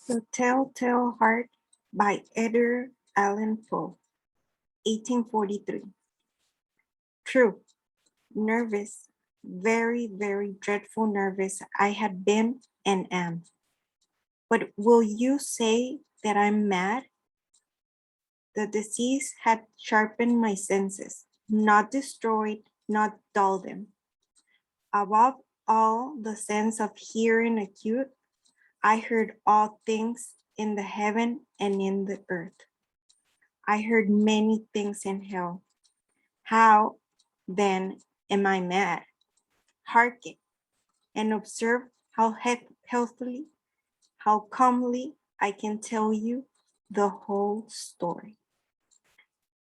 The Telltale Heart by Edgar Allan Poe, 1843. True, nervous, very, very dreadful nervous I had been and am. But will you say that I'm mad? The disease had sharpened my senses, not destroyed, not dulled them. Above all, the sense of hearing acute, I heard all things in the heaven and in the earth. I heard many things in hell. How, then, am I mad? Hearken, and observe how healthily, how calmly I can tell you the whole story.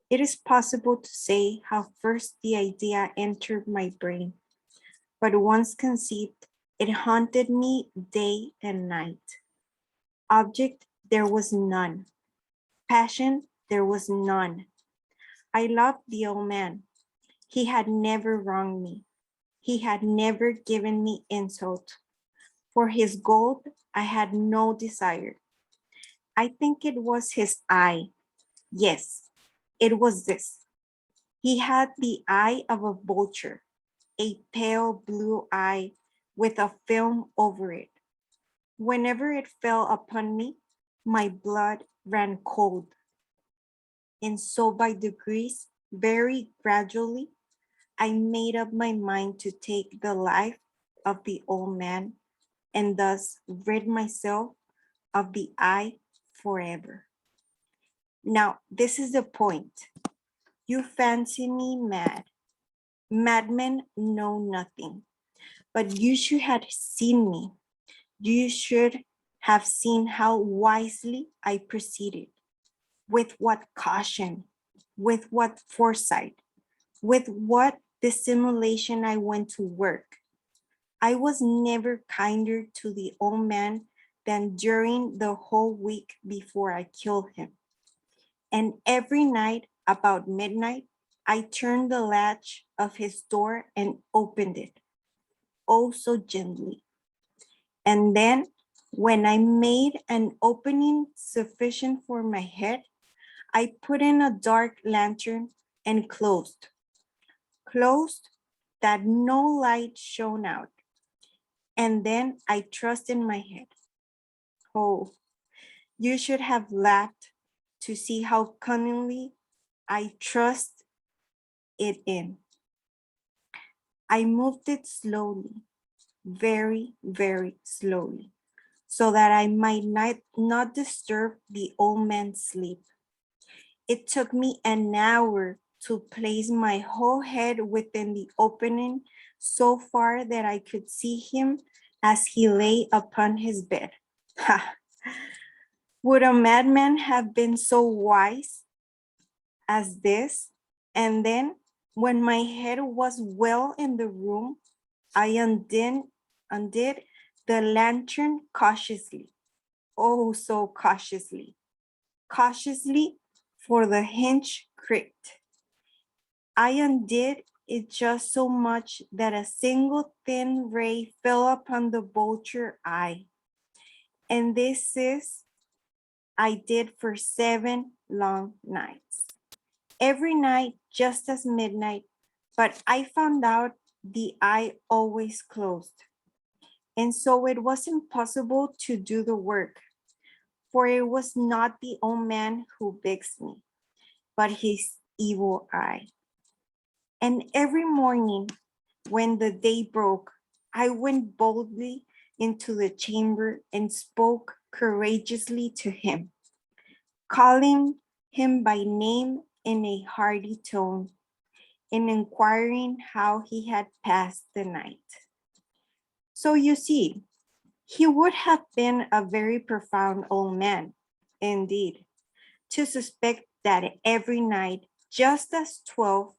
It is possible to say how first the idea entered my brain, but once conceived, it haunted me day and night. Object there was none. Passion there was none. I loved the old man. He had never wronged me. He had never given me insult. For his gold I had no desire. I think it was his eye. Yes, it was this. He had the eye of a vulture, a pale blue eye with a film over it. Whenever it fell upon me, my blood ran cold. And so by degrees, very gradually, I made up my mind to take the life of the old man and thus rid myself of the eye forever. Now, this is the point. You fancy me mad. Madmen know nothing. But you should have seen me. You should have seen how wisely I proceeded, with what caution, with what foresight, with what dissimulation I went to work. I was never kinder to the old man than during the whole week before I killed him. And every night about midnight, I turned the latch of his door and opened it, oh so gently. And then, when I made an opening sufficient for my head, I put in a dark lantern and closed that no light shone out. And then I thrust in my head. Oh, you should have laughed to see how cunningly I thrust it in. I moved it slowly, very, very slowly, so that I might not disturb the old man's sleep. It took me an hour to place my whole head within the opening so far that I could see him as he lay upon his bed. Ha! Would a madman have been so wise as this? And then, when my head was well in the room, I undid the lantern cautiously. Oh, so cautiously. Cautiously, for the hinge creaked. I undid it just so much that a single thin ray fell upon the vulture eye. And this is I did for 7 long nights. Every night, just as midnight, but I found out the eye always closed. And so it was impossible to do the work, for it was not the old man who vexed me, but his evil eye. And every morning when the day broke, I went boldly into the chamber and spoke courageously to him, calling him by name in a hearty tone and inquiring how he had passed the night. So you see, he would have been a very profound old man, indeed, to suspect that every night, just as 12,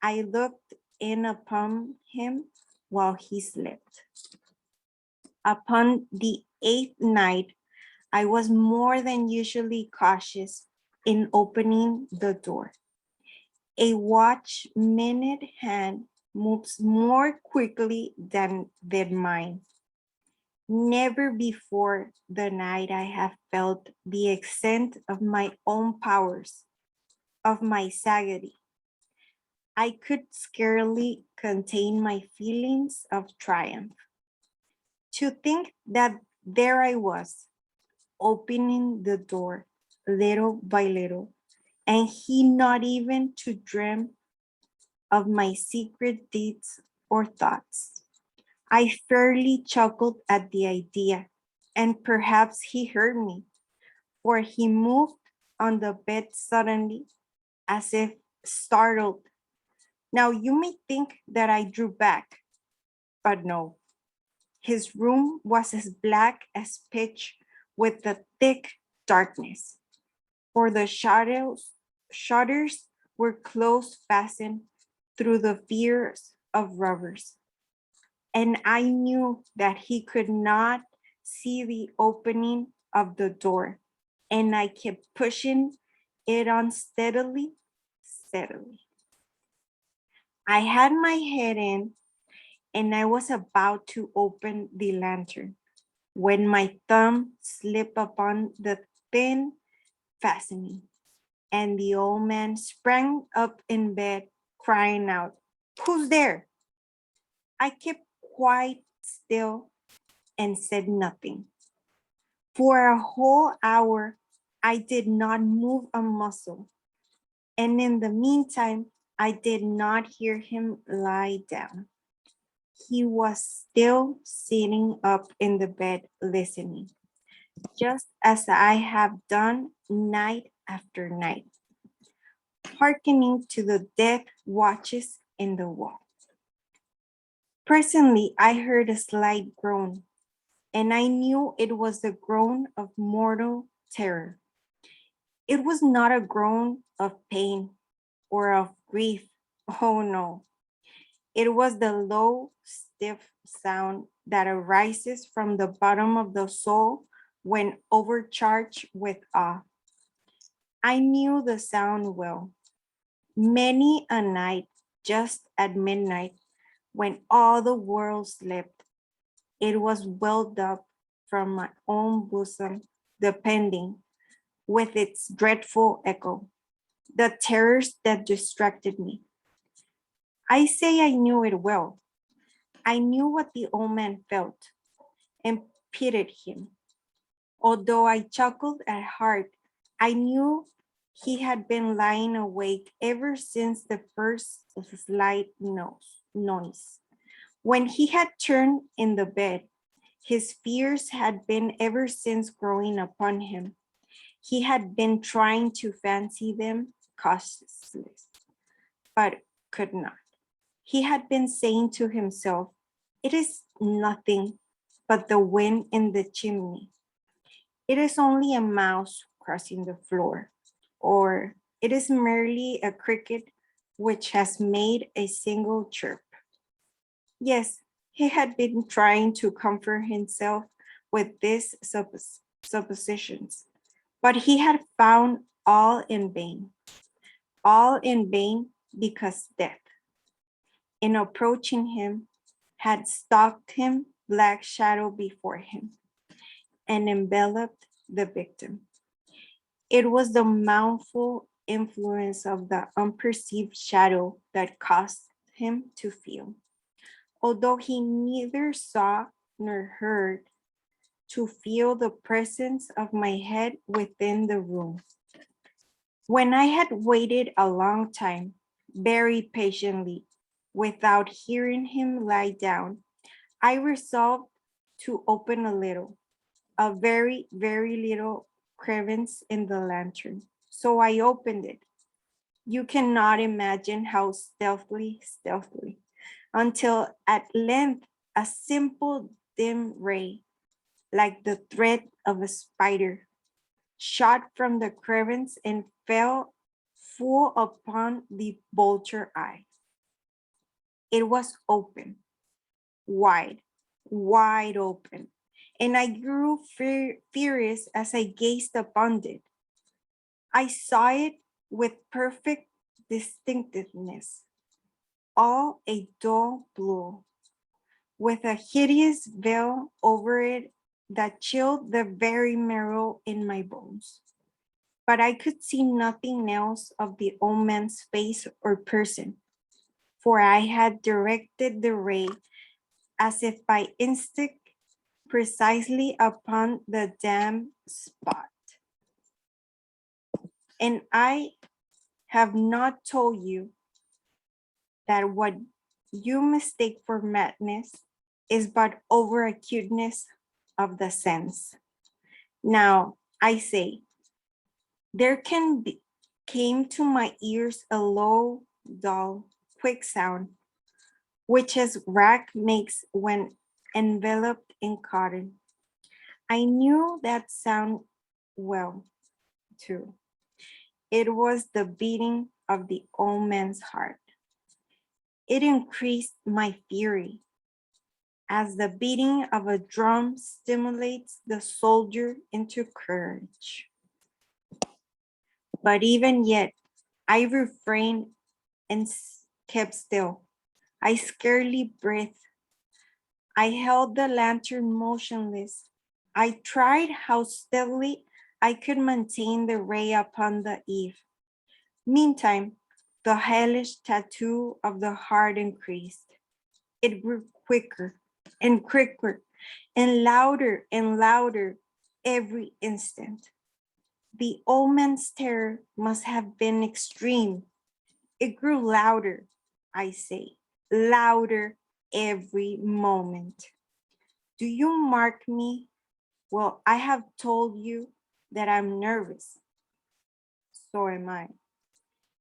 I looked in upon him while he slept. Upon the 8th night, I was more than usually cautious in opening the door. A watch-minute hand moves more quickly than mine. Never before the night I have felt the extent of my own powers, of my sagacity. I could scarcely contain my feelings of triumph. To think that there I was, opening the door little by little, and he not even to dream of my secret deeds or thoughts. I fairly chuckled at the idea, and perhaps he heard me, for he moved on the bed suddenly, as if startled. Now you may think that I drew back, but no. His room was as black as pitch with the thick darkness, for the shutters were close fastened through the fears of robbers. And I knew that he could not see the opening of the door, and I kept pushing it on steadily, steadily. I had my head in, and I was about to open the lantern when my thumb slipped upon the thin fastening, and the old man sprang up in bed, crying out, "Who's there?" I kept quite still and said nothing. For a whole hour, I did not move a muscle, and in the meantime, I did not hear him lie down. He was still sitting up in the bed listening, just as I have done night after night, hearkening to the death watches in the wall. Presently, I heard a slight groan, and I knew it was the groan of mortal terror. It was not a groan of pain or of grief. Oh no, it was the low, stiff sound that arises from the bottom of the soul when overcharged with awe. I knew the sound well. Many a night, just at midnight, when all the world slept, it was welled up from my own bosom, depending with its dreadful echo, the terrors that distracted me. I say I knew it well. I knew what the old man felt and pitied him. Although I chuckled at heart, I knew he had been lying awake ever since the first slight noise. When he had turned in the bed, his fears had been ever since growing upon him. He had been trying to fancy them causeless, but could not. He had been saying to himself, "It is nothing but the wind in the chimney. It is only a mouse crossing the floor, or it is merely a cricket which has made a single chirp." Yes, he had been trying to comfort himself with these suppositions, but he had found all in vain because death, in approaching him, had stalked him black shadow before him and enveloped the victim. It was the mournful influence of the unperceived shadow that caused him to feel, although he neither saw nor heard, to feel the presence of my head within the room. When I had waited a long time, very patiently, without hearing him lie down, I resolved to open a very, very little crevice in the lantern. So I opened it. You cannot imagine how stealthily, until at length a simple dim ray, like the thread of a spider, shot from the crevice and fell full upon the vulture eye. It was open, wide, wide open, and I grew furious as I gazed upon it. I saw it with perfect distinctness, all a dull blue, with a hideous veil over it that chilled the very marrow in my bones. But I could see nothing else of the old man's face or person, for I had directed the ray as if by instinct precisely upon the damned spot. And I have not told you that what you mistake for madness is but over acuteness of the sense. Now, I say, there came to my ears a low, dull, quick sound, which as rack makes when enveloped in cotton. I knew that sound well, too. It was the beating of the old man's heart. It increased my fury, as the beating of a drum stimulates the soldier into courage. But even yet, I refrained and kept still. I scarcely breathed. I held the lantern motionless. I tried how steadily I could maintain the ray upon the eve. Meantime, the hellish tattoo of the heart increased. It grew quicker and quicker and louder every instant. The old man's terror must have been extreme. It grew louder, I say, louder every moment. Do you mark me? Well, I have told you that I'm nervous. So am I.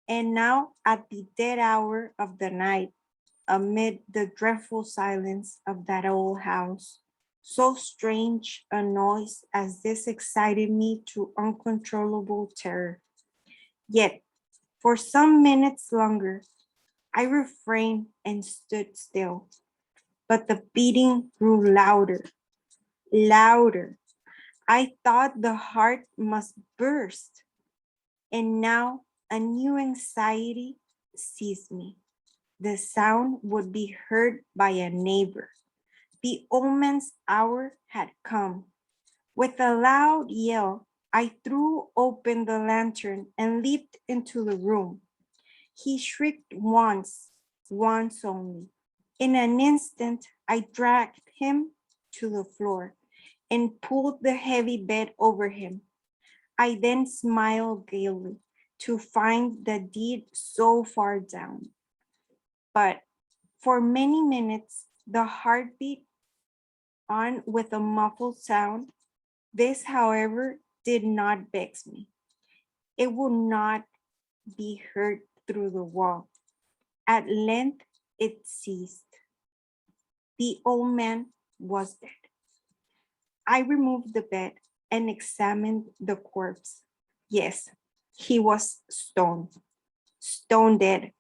And now at the dead hour of the night, amid the dreadful silence of that old house, so strange a noise as this excited me to uncontrollable terror. Yet, for some minutes longer, I refrained and stood still, but the beating grew louder, louder. I thought the heart must burst, and now a new anxiety seized me. The sound would be heard by a neighbor. The old man's hour had come. With a loud yell, I threw open the lantern and leaped into the room. He shrieked once only. In an instant, I dragged him to the floor and pulled the heavy bed over him. I then smiled gaily to find the deed so far down. But for many minutes, the heart beat on with a muffled sound. This, however, did not vex me. It would not be heard through the wall. At length, it ceased. The old man was dead. I removed the bed and examined the corpse. Yes, he was stone dead.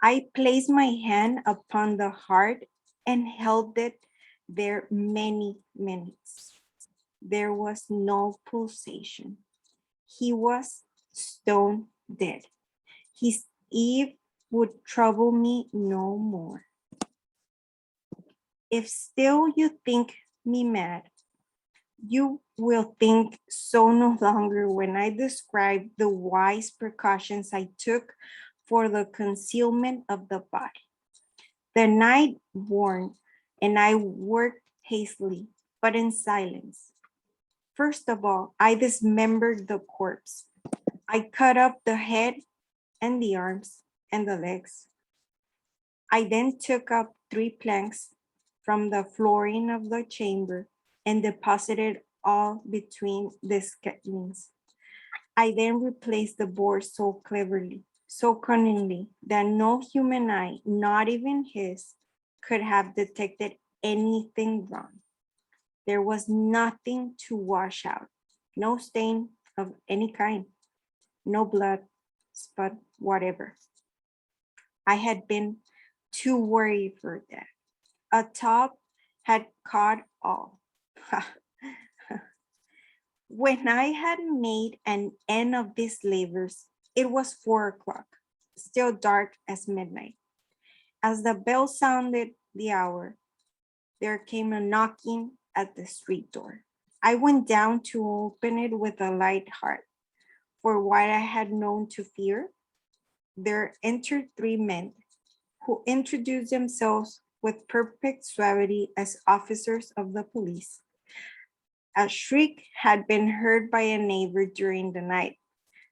I placed my hand upon the heart and held it there many minutes. There was no pulsation. He was stone dead. His eve would trouble me no more. If still you think me mad, you will think so no longer when I describe the wise precautions I took for the concealment of the body. The night wore, and I worked hastily, but in silence. First of all, I dismembered the corpse. I cut up the head and the arms and the legs. I then took up 3 planks from the flooring of the chamber and deposited all between the skeletons. I then replaced the boards so cleverly, so cunningly, that no human eye, not even his, could have detected anything wrong. There was nothing to wash out, no stain of any kind, no blood, spot, whatever. I had been too worried for that. A top had caught all. When I had made an end of these labors, it was 4 o'clock, still dark as midnight. As the bell sounded the hour, there came a knocking at the street door. I went down to open it with a light heart, for what I had known to fear. There entered three men who introduced themselves with perfect suavity as officers of the police. A shriek had been heard by a neighbor during the night.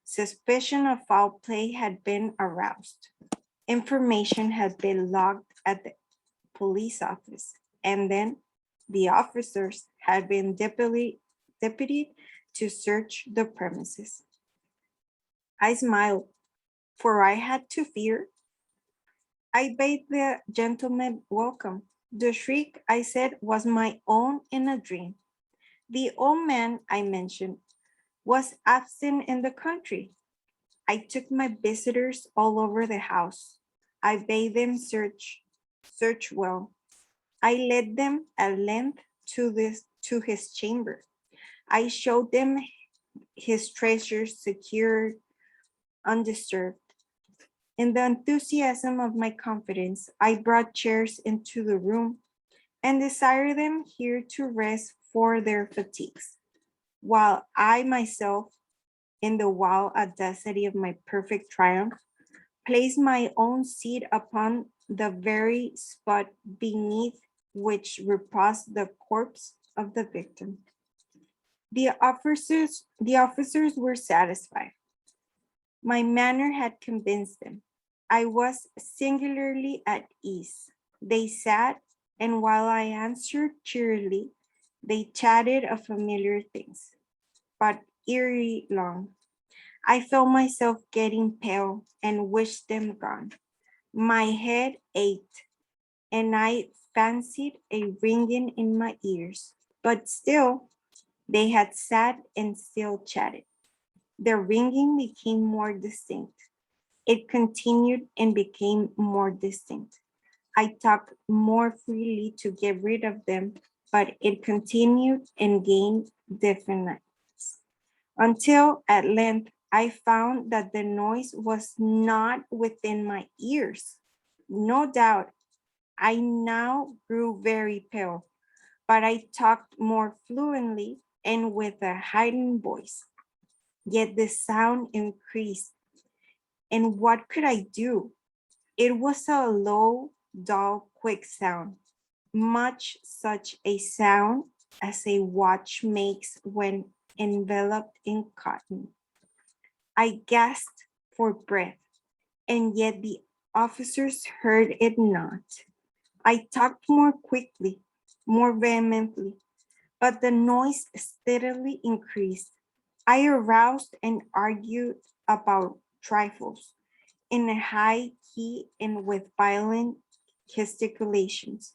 Suspicion of foul play had been aroused. Information had been logged at the police office, and then the officers had been deputed to search the premises. I smiled, for I had to fear. I bade the gentleman welcome. The shriek, I said, was my own in a dream. The old man I mentioned was absent in the country. I took my visitors all over the house. I bade them search well. I led them at length to his chamber. I showed them his treasures secured, undisturbed. In the enthusiasm of my confidence, I brought chairs into the room and desired them here to rest for their fatigues, while I myself, in the wild audacity of my perfect triumph, placed my own seat upon the very spot beneath which reposed the corpse of the victim. The officers were satisfied. My manner had convinced them. I was singularly at ease. They sat, and while I answered cheerily, they chatted of familiar things, but eerie long. I felt myself getting pale and wished them gone. My head ached, and I fancied a ringing in my ears, but still they had sat and still chatted. The ringing became more distinct. It continued and became more distinct. I talked more freely to get rid of them, but it continued and gained definiteness until at length I found that the noise was not within my ears. No doubt, I now grew very pale, but I talked more fluently and with a heightened voice. Yet the sound increased, and what could I do? It was a low, dull, quick sound, much such a sound as a watch makes when enveloped in cotton. I gasped for breath, and yet the officers heard it not. I talked more quickly, more vehemently, but the noise steadily increased. I aroused and argued about trifles in a high key and with violent gesticulations,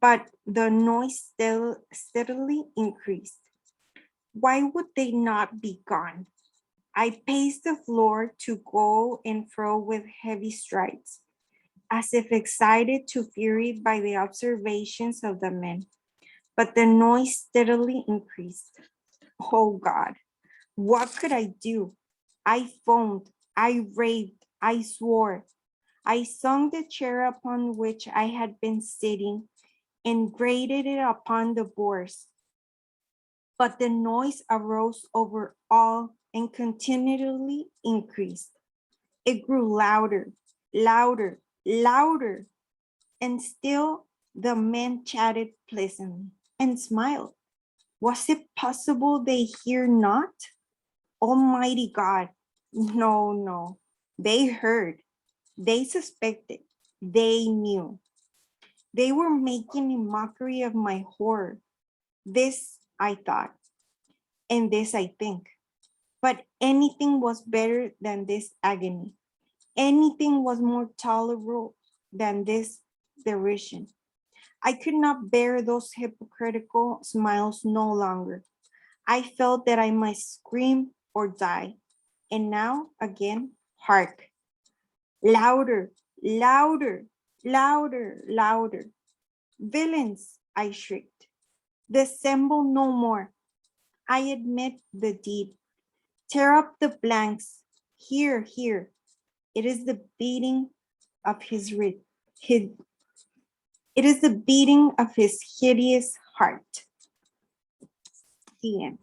but the noise still steadily increased. Why would they not be gone? I paced the floor to go and fro with heavy strides, as if excited to fury by the observations of the men, but the noise steadily increased. Oh God, what could I do? I foamed, I raved, I swore. I swung the chair upon which I had been sitting and grated it upon the boards, but the noise arose over all and continually increased. It grew louder, louder, louder, and still the men chatted pleasantly and smiled. Was it possible they hear not? Almighty God, no, no. They heard, they suspected, they knew. They were making a mockery of my horror. This I thought, and this I think. But anything was better than this agony. Anything was more tolerable than this derision. I could not bear those hypocritical smiles no longer. I felt that I must scream or die. And now again, hark. Louder, louder, louder, louder. Villains, I shrieked. Dissemble no more. I admit the deed. Tear up the blanks. Here, here. It is the beating of his It is the beating of his hideous heart. The end.